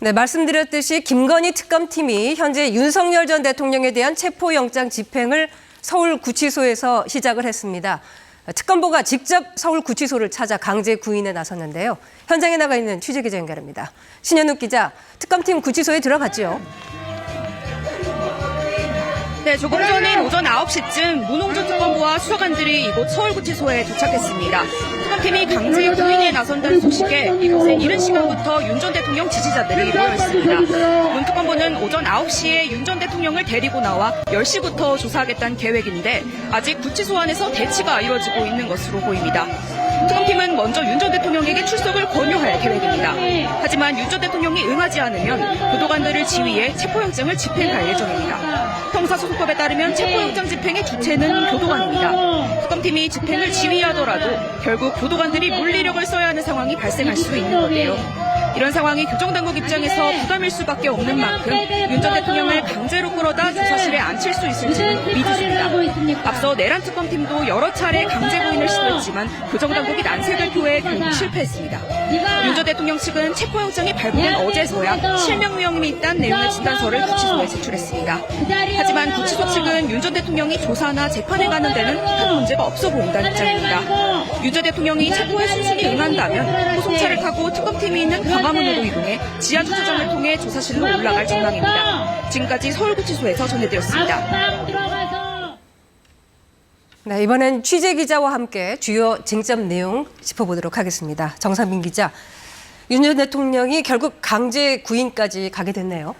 네, 말씀드렸듯이 김건희 특검팀이 현재 윤석열 전 대통령에 대한 체포영장 집행을 서울구치소에서 시작을 했습니다. 특검보가 직접 서울구치소를 찾아 강제 구인에 나섰는데요. 현장에 나가 있는 취재기자 연결합니다. 신현욱 기자, 특검팀 구치소에 들어갔죠? 네, 조금 전인 오전 9시쯤 문홍준 특검부와 수사관들이 이곳 서울구치소에 도착했습니다. 특검팀이 강제 구인에 나선다는 소식에 이곳에 이른 시간부터 윤 전 대통령 지지자들이 모여있습니다. 문 특검부는 오전 9시에 윤 전 대통령을 데리고 나와 10시부터 조사하겠다는 계획인데 아직 구치소 안에서 대치가 이뤄지고 있는 것으로 보입니다. 특검팀은 먼저 윤 전 대통령에게 출석을 권유할 계획입니다. 하지만 윤 전 대통령이 응하지 않으면 교도관들을 지휘해 체포영장을 집행할 예정입니다. 형사소송법에 따르면 체포영장 집행의 주체는 교도관입니다. 특검팀이 집행을 지휘하더라도 결국 교도관들이 물리력을 써야 하는 상황이 발생할 수 있는 건데요. 이런 상황이 교정당국 입장에서 부담일 수밖에 없는 만큼 윤 전 대통령을 강제로 끌어다 조사실에 앉힐 수 있을지는 미지수입니다. 앞서 내란 특검팀도 여러 차례 강제 구인을 시도했지만 교정당국이 난세 발표에 결국 실패했습니다. 윤 전 대통령 측은 체포영장이 발부된 어제서야 실명 위험이 있다는 내용의 진단서를 구치소에 제출했습니다. 하지만 구치소 측은 윤 전 대통령이 조사나 재판에 가는 데는 큰 문제가 없어 보인다는 입장입니다. 윤 전 대통령이 체포에 순순히 응한다면 호송차를 타고 특검팀이 있는 광화문으로 이동해 지하주차장을 통해 조사실로 올라갈 전망입니다. 지금까지 서울구치소에서 전해드렸습니다. 네, 이번엔 취재기자와 함께 주요 쟁점 내용 짚어보도록 하겠습니다. 정상민 기자, 윤 전 대통령이 결국 강제 구인까지 가게 됐네요.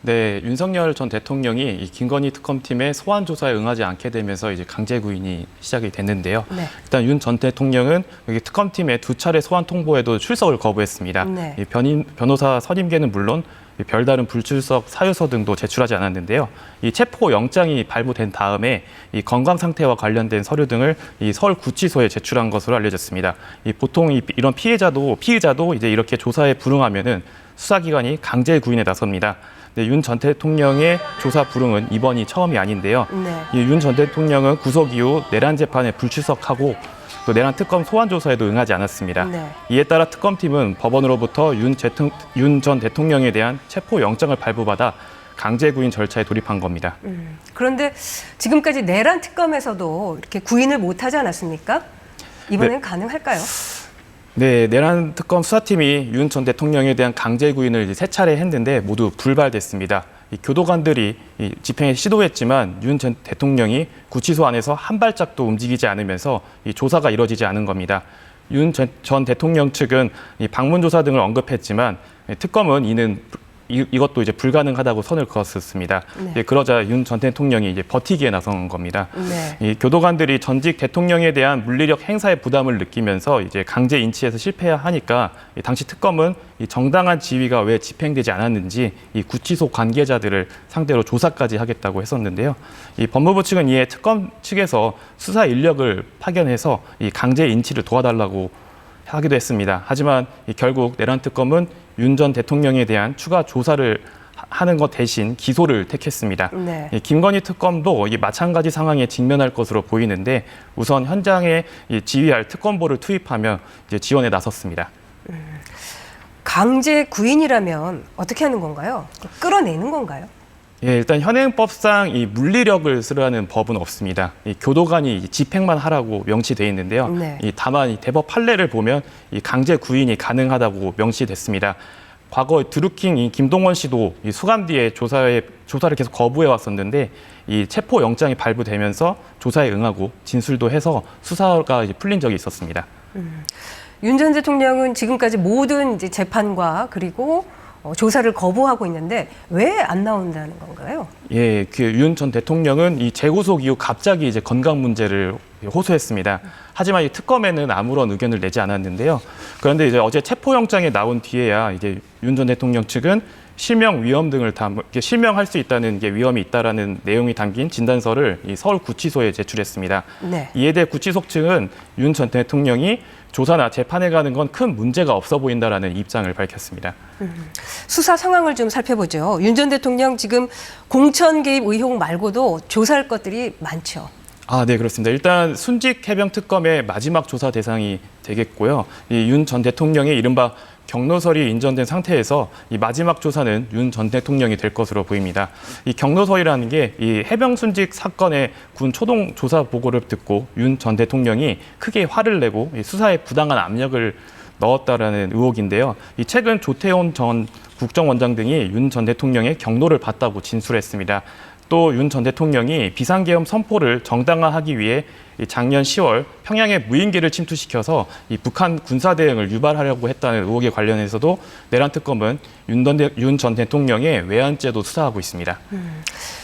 네, 윤석열 전 대통령이 이 김건희 특검팀의 소환 조사에 응하지 않게 되면서 이제 강제 구인이 시작이 됐는데요. 네. 일단 윤 전 대통령은 여기 특검팀의 2차례 소환 통보에도 출석을 거부했습니다. 네. 이 변호사 선임계는 물론 별다른 불출석 사유서 등도 제출하지 않았는데요. 이 체포 영장이 발부된 다음에 이 건강 상태와 관련된 서류 등을 이 서울구치소에 제출한 것으로 알려졌습니다. 보통 이런 피의자도 이제 이렇게 조사에 불응하면은 수사기관이 강제 구인에 나섭니다. 윤 전 대통령의 조사 불응은 이번이 처음이 아닌데요. 네. 윤 전 대통령은 구속 이후 내란 재판에 불출석하고 또 내란 특검 소환 조사에도 응하지 않았습니다. 네. 이에 따라 특검팀은 법원으로부터 윤 전 대통령에 대한 체포 영장을 발부받아 강제 구인 절차에 돌입한 겁니다. 그런데 지금까지 내란 특검에서도 이렇게 구인을 못하지 않았습니까? 이번엔 네. 가능할까요? 네, 내란 특검 수사팀이 윤 전 대통령에 대한 강제 구인을 3차례 했는데 모두 불발됐습니다. 이 교도관들이 집행에 시도했지만 윤 전 대통령이 구치소 안에서 한 발짝도 움직이지 않으면서 이 조사가 이뤄지지 않은 겁니다. 윤 전 대통령 측은 이 방문 조사 등을 언급했지만 특검은 이것도 이제 불가능하다고 선을 그었습니다. 네. 그러자 윤 전 대통령이 이제 버티기에 나선 겁니다. 네. 이 교도관들이 전직 대통령에 대한 물리력 행사의 부담을 느끼면서 이제 강제 인치에서 실패하니까 당시 특검은 이 정당한 지위가 왜 집행되지 않았는지 이 구치소 관계자들을 상대로 조사까지 하겠다고 했었는데요. 이 법무부 측은 이에 특검 측에서 수사 인력을 파견해서 이 강제 인치를 도와달라고 하기도 했습니다. 하지만 결국 내란 특검은 윤 전 대통령에 대한 추가 조사를 하는 것 대신 기소를 택했습니다. 네. 김건희 특검도 마찬가지 상황에 직면할 것으로 보이는데 우선 현장에 지휘할 특검보를 투입하며 이제 지원에 나섰습니다. 강제 구인이라면 어떻게 하는 건가요? 끌어내는 건가요? 예, 일단 현행법상 이 물리력을 쓰라는 법은 없습니다. 이 교도관이 집행만 하라고 명시돼 있는데요. 네. 다만 이 대법 판례를 보면 이 강제 구인이 가능하다고 명시됐습니다. 과거 드루킹 이 김동원 씨도 이 수감 뒤에 조사를 계속 거부해 왔었는데 이 체포 영장이 발부되면서 조사에 응하고 진술도 해서 수사가 이제 풀린 적이 있었습니다. 윤 전 대통령은 지금까지 모든 이제 재판과 그리고 조사를 거부하고 있는데 왜 안 나온다는 건가요? 예, 윤 전 대통령은 이 재구속 이후 갑자기 이제 건강 문제를 호소했습니다. 하지만 이 특검에는 아무런 의견을 내지 않았는데요. 그런데 이제 어제 체포영장에 나온 뒤에야 이제 윤 전 대통령 측은 실명 위험 등을 실명할 수 있다는 게 위험이 있다라는 내용이 담긴 진단서를 이 서울구치소에 제출했습니다. 네. 이에 대해 구치소 측은 윤 전 대통령이 조사나 재판에 가는 건 큰 문제가 없어 보인다라는 입장을 밝혔습니다. 수사 상황을 좀 살펴보죠. 윤 전 대통령 지금 공천 개입 의혹 말고도 조사할 것들이 많죠. 네, 그렇습니다. 일단 순직 해병 특검의 마지막 조사 대상이 되겠고요. 이 윤 전 대통령의 이른바 경로설이 인정된 상태에서 이 마지막 조사는 윤 전 대통령이 될 것으로 보입니다. 이 경로설이라는 게 이 해병 순직 사건의 군 초동 조사 보고를 듣고 윤 전 대통령이 크게 화를 내고 이 수사에 부당한 압력을 넣었다라는 의혹인데요. 이 최근 조태온 전 국정원장 등이 윤 전 대통령의 경로를 봤다고 진술했습니다. 또 윤 전 대통령이 비상계엄 선포를 정당화하기 위해 작년 10월 평양에 무인기를 침투시켜서 이 북한 군사 대응을 유발하려고 했다는 의혹에 관련해서도 내란 특검은 윤 전 대통령의 외환죄도 수사하고 있습니다.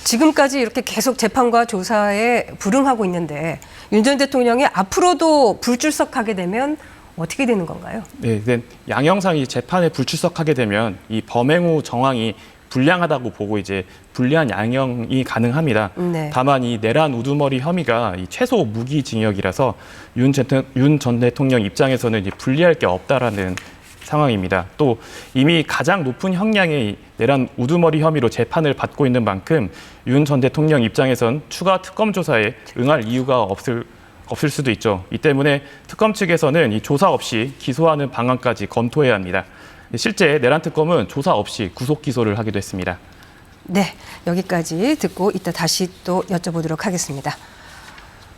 지금까지 이렇게 계속 재판과 조사에 불응하고 있는데 윤 전 대통령이 앞으로도 불출석하게 되면 어떻게 되는 건가요? 네, 양형상 재판에 불출석하게 되면 이 범행 후 정황이 불량하다고 보고 이제 불리한 양형이 가능합니다. 네. 다만 이 내란 우두머리 혐의가 이 최소 무기징역이라서 윤 전 대통령 입장에서는 이제 불리할 게 없다라는 상황입니다. 또 이미 가장 높은 형량의 내란 우두머리 혐의로 재판을 받고 있는 만큼 윤 전 대통령 입장에선 추가 특검 조사에 응할 이유가 없을 수도 있죠. 이 때문에 특검 측에서는 이 조사 없이 기소하는 방안까지 검토해야 합니다. 실제 내란 특검은 조사 없이 구속 기소를 하기도 했습니다. 네, 여기까지 듣고 이따 다시 또 여쭤보도록 하겠습니다.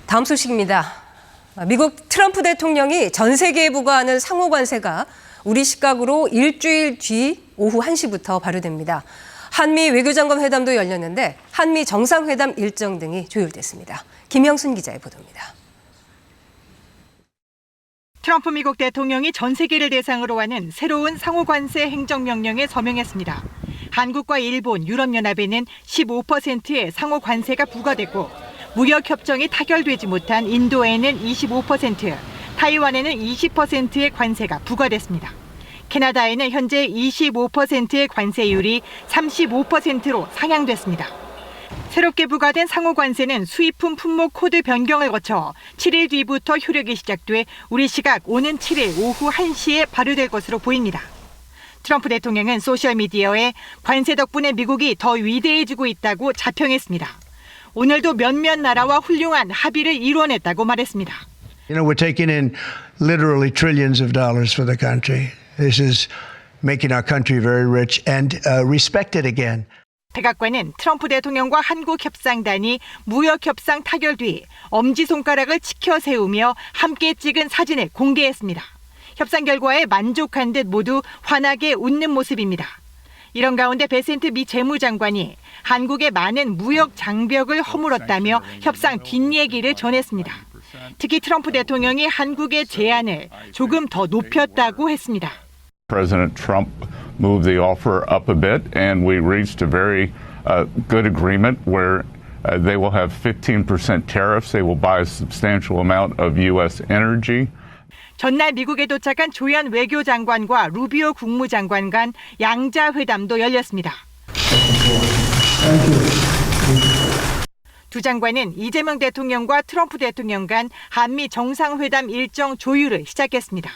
다음 소식입니다. 미국 트럼프 대통령이 전 세계에 부과하는 상호 관세가 우리 시각으로 일주일 뒤 오후 1시부터 발효됩니다. 한미 외교장관 회담도 열렸는데 한미 정상회담 일정 등이 조율됐습니다. 김영순 기자의 보도입니다. 트럼프 미국 대통령이 전 세계를 대상으로 하는 새로운 상호관세 행정명령에 서명했습니다. 한국과 일본, 유럽연합에는 15%의 상호관세가 부과되고 무역협정이 타결되지 못한 인도에는 25%, 타이완에는 20%의 관세가 부과됐습니다. 캐나다에는 현재 25%의 관세율이 35%로 상향됐습니다. 새롭게 부과된 상호관세는 수입품 품목 코드 변경을 거쳐 7일 뒤부터 효력이 시작돼 우리 시각 오는 7일 오후 1시에 발효될 것으로 보입니다. 트럼프 대통령은 소셜미디어에 관세 덕분에 미국이 더 위대해지고 있다고 자평했습니다. 오늘도 몇몇 나라와 훌륭한 합의를 이뤄냈다고 말했습니다. You know, we're taking in literally trillions of dollars for the country. This is making our country very rich and respected again. 백악관은 트럼프 대통령과 한국 협상단이 무역 협상 타결 뒤 엄지손가락을 치켜 세우며 함께 찍은 사진을 공개했습니다. 협상 결과에 만족한 듯 모두 환하게 웃는 모습입니다. 이런 가운데 베센트 미 재무장관이 한국의 많은 무역 장벽을 허물었다며 협상 뒷얘기를 전했습니다. 특히 트럼프 대통령이 한국의 제안을 조금 더 높였다고 했습니다. President Trump moved the offer up a bit, and we reached a very good agreement where they will have 15% tariffs. They will buy a substantial amount of U.S. energy. 전날 미국에 도착한 조현 외교장관과 루비오 국무장관 간 양자 회담도 열렸습니다. 두 장관은 이재명 대통령과 트럼프 대통령 간 한미 정상회담 일정 조율을 시작했습니다.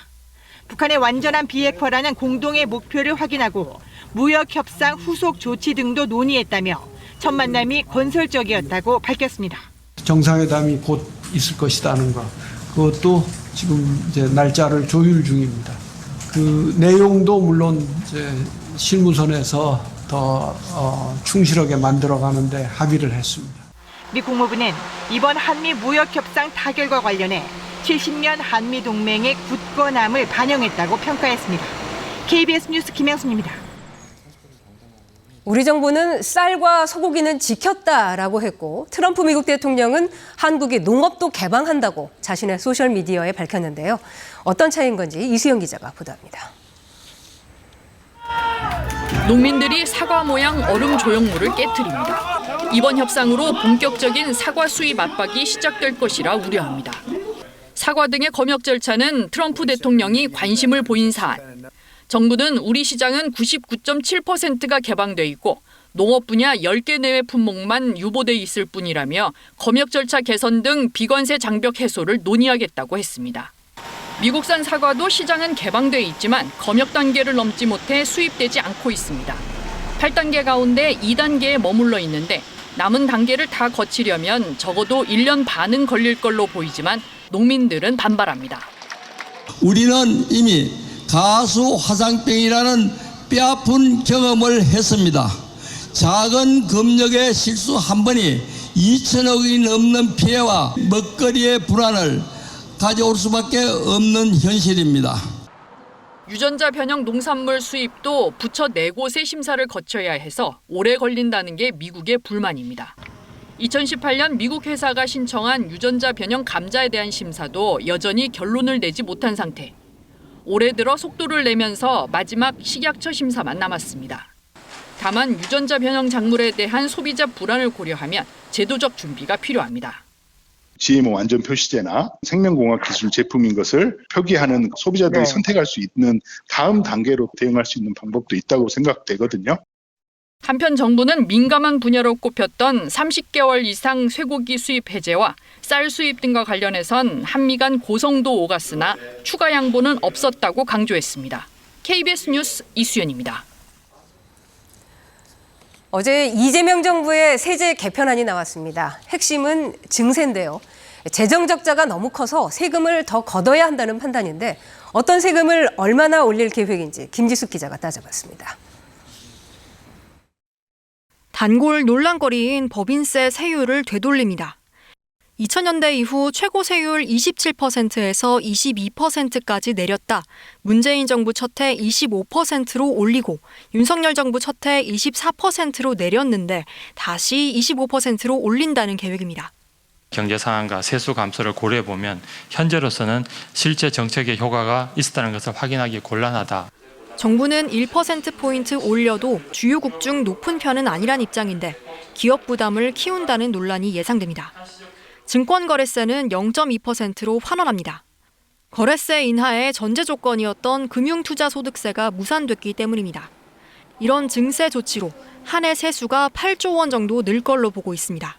북한의 완전한 비핵화라는 공동의 목표를 확인하고 무역 협상 후속 조치 등도 논의했다며 첫 만남이 건설적이었다고 밝혔습니다. 정상회담이 곧 있을 것이라는 것, 그것도 지금 이제 날짜를 조율 중입니다. 그 내용도 물론 이제 실무선에서 더 충실하게 만들어가는데 합의를 했습니다. 미 국무부는 이번 한미 무역 협상 타결과 관련해 70년 한미 동맹의 굳건함을 반영했다고 평가했습니다. KBS 뉴스 김영순입니다. 우리 정부는 쌀과 소고기는 지켰다라고 했고 트럼프 미국 대통령은 한국이 농업도 개방한다고 자신의 소셜미디어에 밝혔는데요. 어떤 차이인 건지 이수영 기자가 보도합니다. 농민들이 사과 모양 얼음 조형물을 깨트립니다. 이번 협상으로 본격적인 사과 수입 압박이 시작될 것이라 우려합니다. 사과 등의 검역 절차는 트럼프 대통령이 관심을 보인 사안. 정부는 우리 시장은 99.7%가 개방돼 있고 농업 분야 10개 내외 품목만 유보돼 있을 뿐이라며 검역 절차 개선 등 비관세 장벽 해소를 논의하겠다고 했습니다. 미국산 사과도 시장은 개방돼 있지만 검역 단계를 넘지 못해 수입되지 않고 있습니다. 8단계 가운데 2단계에 머물러 있는데 남은 단계를 다 거치려면 적어도 1년 반은 걸릴 걸로 보이지만 농민들은 반발합니다. 우리는 이미 가수 화상병이라는 뼈아픈 경험을 했습니다. 작은 검역의 실수 한 번이 2천억이 넘는 피해와 먹거리의 불안을 가져올 수밖에 없는 현실입니다. 유전자 변형 농산물 수입도 부처 4곳의 심사를 거쳐야 해서 오래 걸린다는 게 미국의 불만입니다. 2018년 미국 회사가 신청한 유전자 변형 감자에 대한 심사도 여전히 결론을 내지 못한 상태. 올해 들어 속도를 내면서 마지막 식약처 심사만 남았습니다. 다만 유전자 변형 작물에 대한 소비자 불안을 고려하면 제도적 준비가 필요합니다. GMO 완전 표시제나 생명공학 기술 제품인 것을 표기하는 소비자들이 선택할 수 있는 다음 단계로 대응할 수 있는 방법도 있다고 생각되거든요. 한편 정부는 민감한 분야로 꼽혔던 30개월 이상 쇠고기 수입 해제와 쌀 수입 등과 관련해선 한미 간 고성도 오갔으나 추가 양보는 없었다고 강조했습니다. KBS 뉴스 이수연입니다. 어제 이재명 정부의 세제 개편안이 나왔습니다. 핵심은 증세인데요. 재정 적자가 너무 커서 세금을 더 걷어야 한다는 판단인데 어떤 세금을 얼마나 올릴 계획인지 김지숙 기자가 따져봤습니다. 단골 논란거리인 법인세 세율을 되돌립니다. 2000년대 이후 최고 세율 27%에서 22%까지 내렸다. 문재인 정부 첫해 25%로 올리고 윤석열 정부 첫해 24%로 내렸는데 다시 25%로 올린다는 계획입니다. 경제 상황과 세수 감소를 고려해 보면 현재로서는 실제 정책의 효과가 있었다는 것을 확인하기 곤란하다. 정부는 1%포인트 올려도 주요국 중 높은 편은 아니란 입장인데 기업 부담을 키운다는 논란이 예상됩니다. 증권거래세는 0.2%로 환원합니다. 거래세 인하의 전제 조건이었던 금융투자소득세가 무산됐기 때문입니다. 이런 증세 조치로 한 해 세수가 8조 원 정도 늘 걸로 보고 있습니다.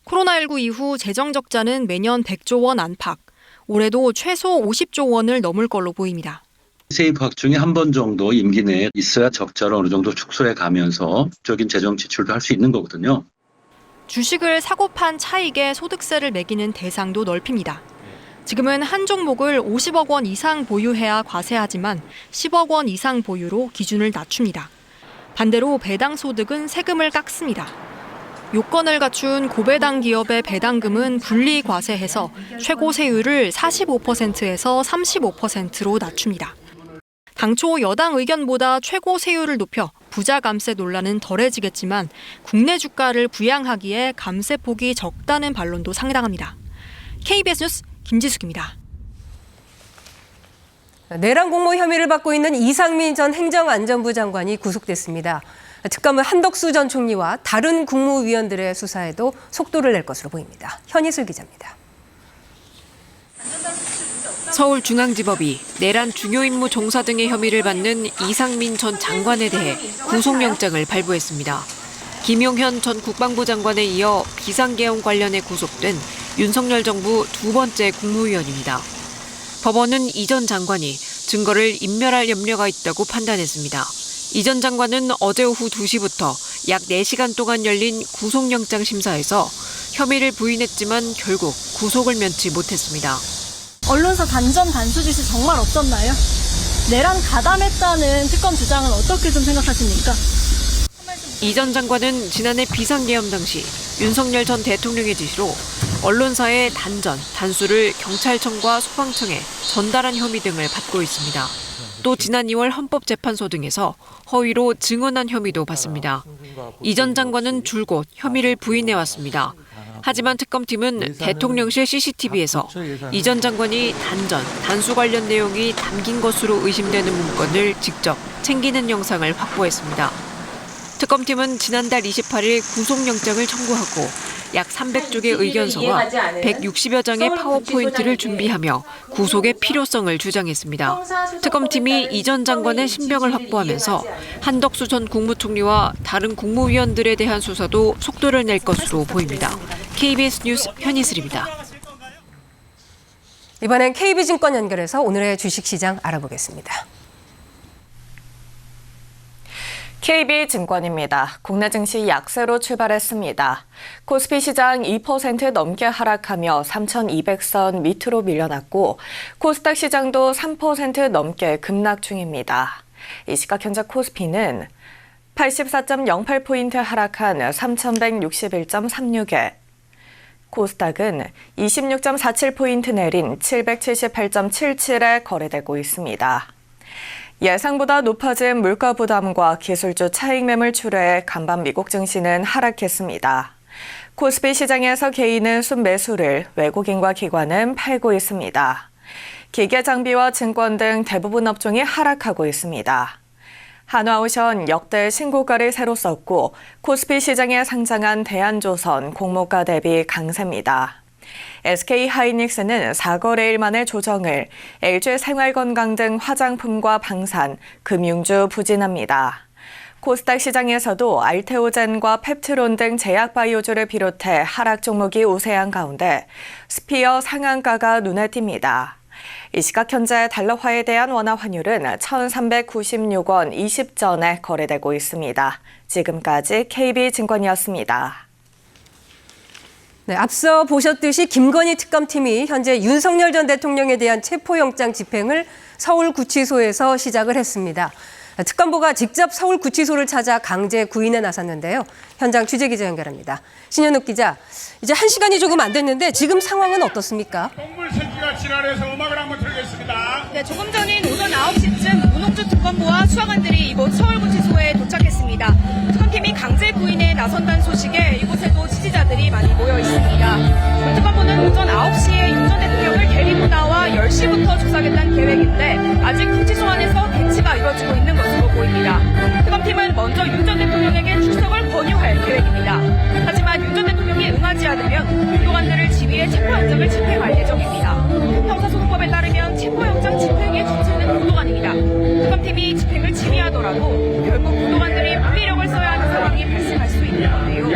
코로나19 이후 재정 적자는 매년 100조 원 안팎, 올해도 최소 50조 원을 넘을 걸로 보입니다. 세입학 중에 한 번 정도 임기 내에 있어야 적자를 어느 정도 축소해 가면서 적인 재정 지출도 할 수 있는 거거든요. 주식을 사고 판 차익에 소득세를 매기는 대상도 넓힙니다. 지금은 한 종목을 50억 원 이상 보유해야 과세하지만 10억 원 이상 보유로 기준을 낮춥니다. 반대로 배당 소득은 세금을 깎습니다. 요건을 갖춘 고배당 기업의 배당금은 분리 과세해서 최고 세율을 45%에서 35%로 낮춥니다. 당초 여당 의견보다 최고 세율을 높여 부자 감세 논란은 덜해지겠지만 국내 주가를 부양하기에 감세폭이 적다는 반론도 상당합니다. KBS 뉴스 김지숙입니다. 내란 공모 혐의를 받고 있는 이상민 전 행정안전부 장관이 구속됐습니다. 특검은 한덕수 전 총리와 다른 국무위원들의 수사에도 속도를 낼 것으로 보입니다. 현희슬 기자입니다. 서울중앙지법이 내란 중요 임무 종사 등의 혐의를 받는 이상민 전 장관에 대해 구속영장을 발부했습니다. 김용현 전 국방부 장관에 이어 비상계엄 관련해 구속된 윤석열 정부 두 번째 국무위원입니다. 법원은 이 전 장관이 증거를 인멸할 염려가 있다고 판단했습니다. 이 전 장관은 어제 오후 2시부터 약 4시간 동안 열린 구속영장 심사에서 혐의를 부인했지만 결국 구속을 면치 못했습니다. 언론사 단전 단수짓이 정말 없었나요? 내란 가담했다는 특검 주장은 어떻게 좀 생각하십니까? 이 전 장관은 지난해 비상계엄 당시 윤석열 전 대통령의 지시로 언론사의 단전, 단수를 경찰청과 소방청에 전달한 혐의 등을 받고 있습니다. 또 지난 2월 헌법재판소 등에서 허위로 증언한 혐의도 받습니다. 이 전 장관은 줄곧 혐의를 부인해왔습니다. 하지만 특검팀은 대통령실 CCTV에서 이 전 장관이 단전, 단수 관련 내용이 담긴 것으로 의심되는 문건을 직접 챙기는 영상을 확보했습니다. 특검팀은 지난달 28일 구속영장을 청구하고 약 300쪽의 의견서와 160여 장의 파워포인트를 준비하며 구속의 필요성을 주장했습니다. 특검팀이 이 전 장관의 신병을 확보하면서 한덕수 전 국무총리와 다른 국무위원들에 대한 수사도 속도를 낼 것으로 보입니다. KBS 뉴스 현희슬입니다. 이번엔 KB증권 연결해서 오늘의 주식시장 알아보겠습니다. KB증권입니다. 국내 증시 약세로 출발했습니다. 코스피 시장 2% 넘게 하락하며 3,200선 밑으로 밀려났고 코스닥 시장도 3% 넘게 급락 중입니다. 이 시각 현재 코스피는 84.08포인트 하락한 3,161.36에 코스닥은 26.47포인트 내린 778.77에 거래되고 있습니다. 예상보다 높아진 물가 부담과 기술주 차익 매물 출회에 간밤 미국 증시는 하락했습니다. 코스피 시장에서 개인은 순매수를, 외국인과 기관은 팔고 있습니다. 기계 장비와 증권 등 대부분 업종이 하락하고 있습니다. 한화오션 역대 신고가를 새로 썼고 코스피 시장에 상장한 대한조선 공모가 대비 강세입니다. SK하이닉스는 4거래일 만에 조정을, LG 생활건강 등 화장품과 방산, 금융주 부진합니다. 코스닥 시장에서도 알테오젠과 펩트론 등 제약바이오주를 비롯해 하락 종목이 우세한 가운데 스피어 상한가가 눈에 띕니다. 이 시각 현재 달러화에 대한 원화 환율은 1,396원 20전에 거래되고 있습니다. 지금까지 KB증권이었습니다. 네, 앞서 보셨듯이 김건희 특검팀이 현재 윤석열 전 대통령에 대한 체포영장 집행을 서울구치소에서 시작을 했습니다. 특검보가 직접 서울구치소를 찾아 강제 구인에 나섰는데요. 현장 취재기자 연결합니다. 신현욱 기자, 이제 1시간이 조금 안 됐는데 지금 상황은 어떻습니까? 동물 새끼가 지랄해서 음악을 한번 틀겠습니다. 네, 조금 전인 오전 9시쯤 문홍주 특검보와 수사관들이 이곳 서울구치소에 도착했습니다. 특검팀이 강제 구인에 나선다는 소식에 이곳에도 지지자들이 많이 모여 있습니다. 특검보는 오전 9시에 윤 전 대통령을 데리고 나와 10시부터 조사하겠다는 계획인데 아직 구치소 안에서 대치가 이루어지고 있는 것으로 보입니다. 특검팀은 먼저 윤 전 대통령에게 출석을 권유할 계획입니다. 하지만 윤 전 대통령이 응하지 않으면 구도관들을 지휘해 체포영장을 집행할 예정입니다. 형사소송법에 따르면 체포영장 집행의 주체는 구도관입니다. 특검팀이 집행을 지휘하더라도 결국 구도관들이 물리력을 써야 하는 상황이 발생할 수 있는 건데요.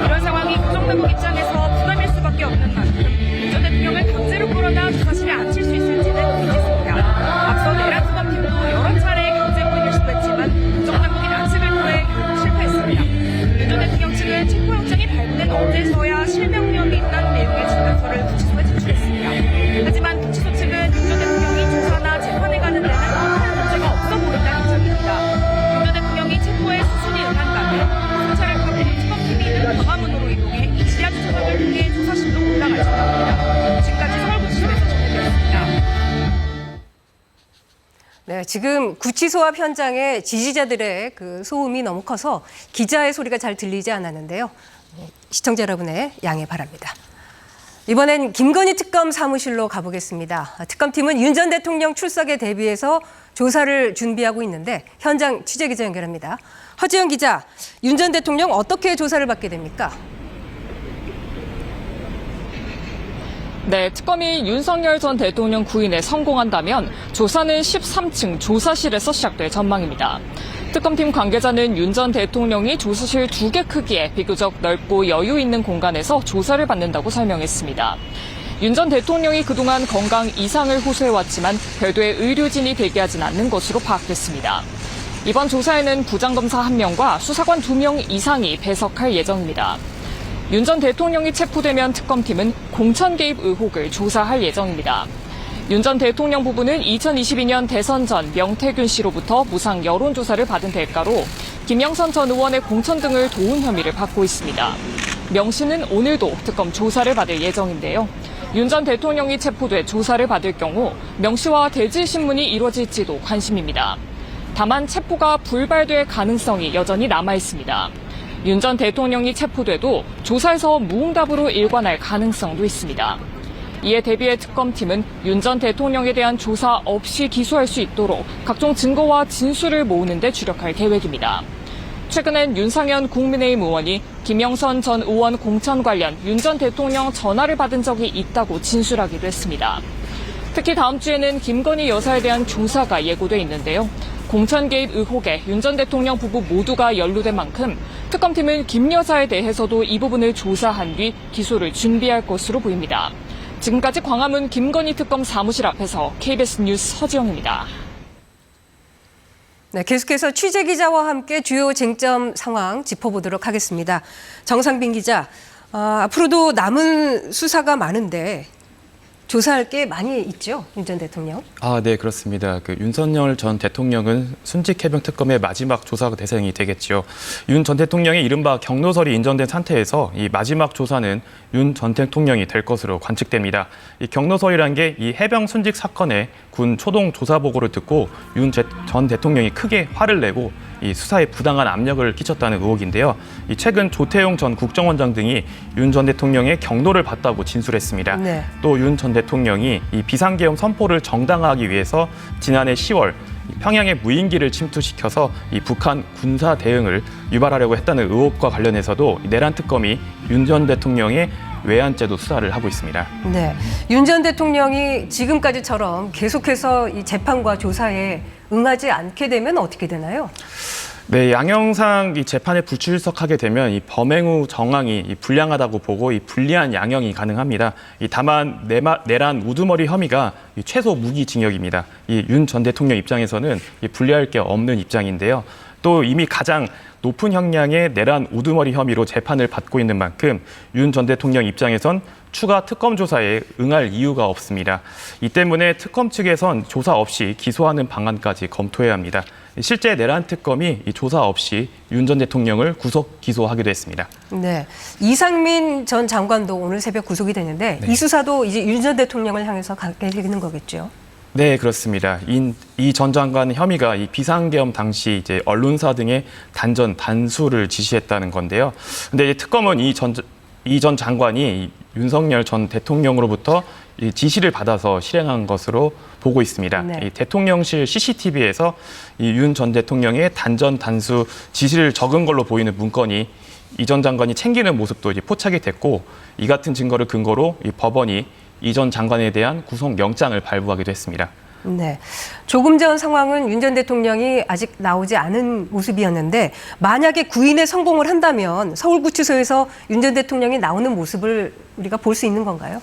이런 상황이 구정당국 입장에서 부담일 수밖에 없는 만큼 윤 전 대통령을 강제로 끌어다 조사실에 앉힐 수 있을지는 모르겠습니다. 앞서 내란 특검팀도 여러 차례 강제 구인을 시도했지만 구정당국이 난색을 토해 결국 실패했습니다. 윤 전 대통령 측은 체포영장이 발부된 어제서야 실명령이 있다는 내용의 진단서를 구치소에 제출했습니다. 하지만 구치소 측은 윤 전 대통령이 조사나 재판에 가는 데는 큰 문제가 없어 보인다는 입장입니다. 윤 전 대통령이 체포에 수순이 응한다면 수차를 거부한 특검팀이 광화문으로 이동해 지하주 조작을 통해 조사실로 올라갈 전망입니다. 지금까지 서울구치소에서 전해드렸습니다. 네, 지금 구치소 앞 현장에 지지자들의 그 소음이 너무 커서 기자의 소리가 잘 들리지 않았는데요. 시청자 여러분의 양해 바랍니다. 이번엔 김건희 특검 사무실로 가보겠습니다. 특검팀은 윤 전 대통령 출석에 대비해서 조사를 준비하고 있는데 현장 취재기자 연결합니다. 허지영 기자, 윤 전 대통령 어떻게 조사를 받게 됩니까? 네, 특검이 윤석열 전 대통령 구인에 성공한다면 조사는 13층 조사실에서 시작될 전망입니다. 특검팀 관계자는 윤 전 대통령이 조사실 2개 크기의 비교적 넓고 여유 있는 공간에서 조사를 받는다고 설명했습니다. 윤 전 대통령이 그동안 건강 이상을 호소해왔지만 별도의 의료진이 대기하진 않는 것으로 파악됐습니다. 이번 조사에는 부장검사 1명과 수사관 2명 이상이 배석할 예정입니다. 윤 전 대통령이 체포되면 특검팀은 공천 개입 의혹을 조사할 예정입니다. 윤 전 대통령 부부는 2022년 대선 전 명태균 씨로부터 무상 여론조사를 받은 대가로 김영선 전 의원의 공천 등을 도운 혐의를 받고 있습니다. 명 씨는 오늘도 특검 조사를 받을 예정인데요. 윤 전 대통령이 체포돼 조사를 받을 경우 명 씨와 대질 신문이 이루어질지도 관심입니다. 다만 체포가 불발될 가능성이 여전히 남아 있습니다. 윤 전 대통령이 체포돼도 조사에서 무응답으로 일관할 가능성도 있습니다. 이에 대비해 특검팀은 윤 전 대통령에 대한 조사 없이 기소할 수 있도록 각종 증거와 진술을 모으는 데 주력할 계획입니다. 최근엔 윤상현 국민의힘 의원이 김영선 전 의원 공천 관련 윤 전 대통령 전화를 받은 적이 있다고 진술하기도 했습니다. 특히 다음 주에는 김건희 여사에 대한 조사가 예고돼 있는데요. 공천 개입 의혹에 윤 전 대통령 부부 모두가 연루된 만큼 특검팀은 김 여사에 대해서도 이 부분을 조사한 뒤 기소를 준비할 것으로 보입니다. 지금까지 광화문 김건희 특검 사무실 앞에서 KBS 뉴스 서지영입니다. 네, 계속해서 취재 기자와 함께 주요 쟁점 상황 짚어보도록 하겠습니다. 정상빈 기자, 앞으로도 남은 수사가 많은데 조사할 게 많이 있죠, 윤 전 대통령? 네, 그렇습니다. 윤석열 전 대통령은 순직 해병 특검의 마지막 조사 대상이 되겠죠. 윤 전 대통령의 이른바 경로설이 인정된 상태에서 이 마지막 조사는 윤 전 대통령이 될 것으로 관측됩니다. 이 경로설이란 게 이 해병 순직 사건의 군 초동 조사 보고를 듣고 윤 전 대통령이 크게 화를 내고 이 수사에 부당한 압력을 끼쳤다는 의혹인데요. 이 최근 조태용 전 국정원장 등이 윤 전 대통령의 경로를 봤다고 진술했습니다. 네. 또 윤 전 대통령이 이 비상계엄 선포를 정당화하기 위해서 지난해 10월 평양의 무인기를 침투시켜서 이 북한 군사 대응을 유발하려고 했다는 의혹과 관련해서도 내란 특검이 윤 전 대통령의 외환죄도 수사를 하고 있습니다. 네, 윤 전 대통령이 지금까지처럼 계속해서 이 재판과 조사에 응하지 않게 되면 어떻게 되나요? 네, 양형상 이 재판에 불출석하게 되면 이 범행 후 정황이 불량하다고 보고 이 불리한 양형이 가능합니다. 다만 내란 우두머리 혐의가 최소 무기징역입니다. 이 윤 전 대통령 입장에서는 불리할 게 없는 입장인데요. 또 이미 가장 높은 형량의 내란 우두머리 혐의로 재판을 받고 있는 만큼 윤 전 대통령 입장에선 추가 특검 조사에 응할 이유가 없습니다. 이 때문에 특검 측에선 조사 없이 기소하는 방안까지 검토해야 합니다. 실제 내란 특검이 이 조사 없이 윤 전 대통령을 구속 기소하기도 했습니다. 네, 이상민 전 장관도 오늘 새벽 구속이 됐는데 이 수사도 이제 윤 전 대통령을 향해서 가게 되는 거겠죠? 네, 그렇습니다. 이 전 장관 혐의가 이 비상계엄 당시 이제 언론사 등의 단수를 지시했다는 건데요. 근데 이제 특검은 이 전 장관이 윤석열 전 대통령으로부터 이 지시를 받아서 실행한 것으로 보고 있습니다. 네. 이 대통령실 CCTV에서 이 윤 전 대통령의 단수 지시를 적은 걸로 보이는 문건이 이 전 장관이 챙기는 모습도 이제 포착이 됐고, 이 같은 증거를 근거로 이 법원이 이 전 장관에 대한 구속영장을 발부하기도 했습니다. 네, 조금 전 상황은 윤 전 대통령이 아직 나오지 않은 모습이었는데 만약에 구인에 성공을 한다면 서울구치소에서 윤 전 대통령이 나오는 모습을 우리가 볼 수 있는 건가요?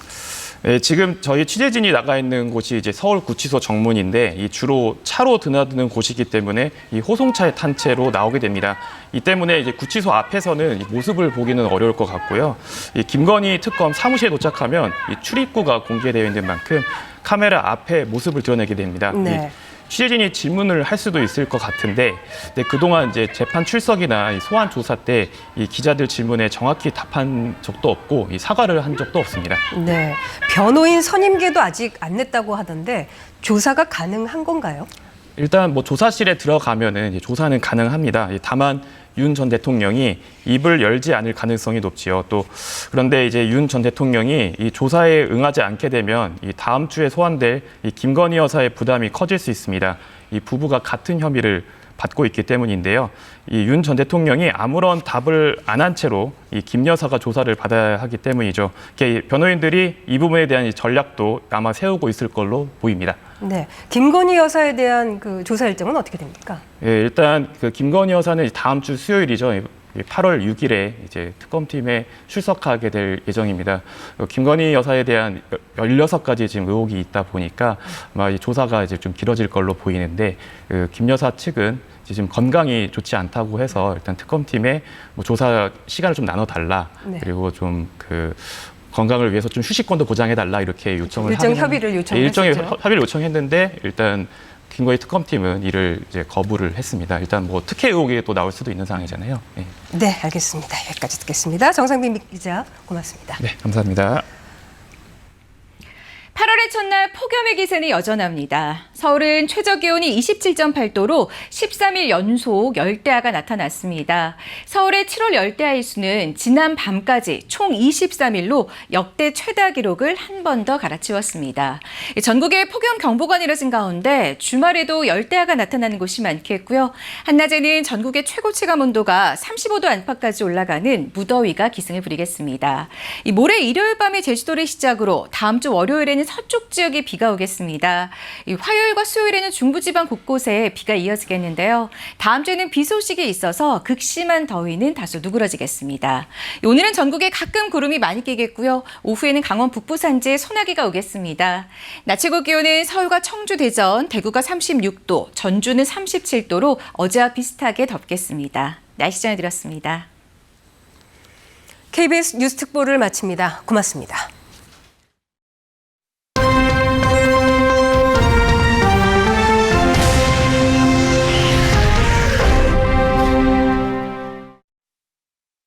네, 지금 저희 취재진이 나가 있는 곳이 이제 서울구치소 정문인데 이 주로 차로 드나드는 곳이기 때문에 이 호송차에 탄 채로 나오게 됩니다. 이 때문에 이제 구치소 앞에서는 이 모습을 보기는 어려울 것 같고요. 이 김건희 특검 사무실에 도착하면 이 출입구가 공개되어 있는 만큼 카메라 앞에 모습을 드러내게 됩니다. 네. 취재진이 질문을 할 수도 있을 것 같은데, 그동안 이제 재판 출석이나 소환 조사 때 이 기자들 질문에 정확히 답한 적도 없고 사과를 한 적도 없습니다. 네, 변호인 선임계도 아직 안 냈다고 하던데 조사가 가능한 건가요? 일단 조사실에 들어가면은 조사는 가능합니다. 다만 윤 전 대통령이 입을 열지 않을 가능성이 높지요. 또 그런데 이제 윤 전 대통령이 이 조사에 응하지 않게 되면 이 다음 주에 소환될 이 김건희 여사의 부담이 커질 수 있습니다. 이 부부가 같은 혐의를 받고 있기 때문인데요. 이 윤 전 대통령이 아무런 답을 안 한 채로 이 김 여사가 조사를 받아야 하기 때문이죠. 변호인들이 이 부분에 대한 전략도 아마 세우고 있을 걸로 보입니다. 네, 김건희 여사에 대한 그 조사 일정은 어떻게 됩니까? 예, 일단 김건희 여사는 다음 주 수요일이죠. 8월 6일에 이제 특검팀에 출석하게 될 예정입니다. 김건희 여사에 대한 16가지 지금 의혹이 있다 보니까 아마 이 조사가 이제 좀 길어질 걸로 보이는데, 김 여사 측은 지금 건강이 좋지 않다고 해서 일단 특검팀에 조사 시간을 좀 나눠달라. 네. 그리고 좀 건강을 위해서 좀 휴식권도 보장해달라 이렇게 요청을 일정 협의를 요청했죠. 일정의 협의를 요청했는데 일단 김건희 특검팀은 이를 이제 거부를 했습니다. 일단 특혜 의혹이 또 나올 수도 있는 상황이잖아요. 네. 네, 알겠습니다. 여기까지 듣겠습니다. 정상빈 기자, 고맙습니다. 네, 감사합니다. 8월의 첫날 폭염의 기세는 여전합니다. 서울은 최저기온이 27.8도로 13일 연속 열대야가 나타났습니다. 서울의 7월 열대야 일수는 지난 밤까지 총 23일로 역대 최다 기록을 한 번 더 갈아치웠습니다. 전국에 폭염경보가 내려진 가운데 주말에도 열대야가 나타나는 곳이 많겠고요. 한낮에는 전국의 최고 체감 온도가 35도 안팎까지 올라가는 무더위가 기승을 부리겠습니다. 모레 일요일 밤에 제주도를 시작으로 다음 주 월요일에는 서쪽 서쪽 지역에 비가 오겠습니다. 이 화요일과 수요일에는 중부지방 곳곳에 비가 이어지겠는데요. 다음 주에는 비 소식이 있어서 극심한 더위는 다소 누그러지겠습니다. 오늘은 전국에 가끔 구름이 많이 끼겠고요. 오후에는 강원 북부 산지에 소나기가 오겠습니다. 낮 최고 기온은 서울과 청주, 대전, 대구가 36도, 전주는 37도로 어제와 비슷하게 덥겠습니다. 날씨 전해드렸습니다. KBS 뉴스 특보를 마칩니다. 고맙습니다.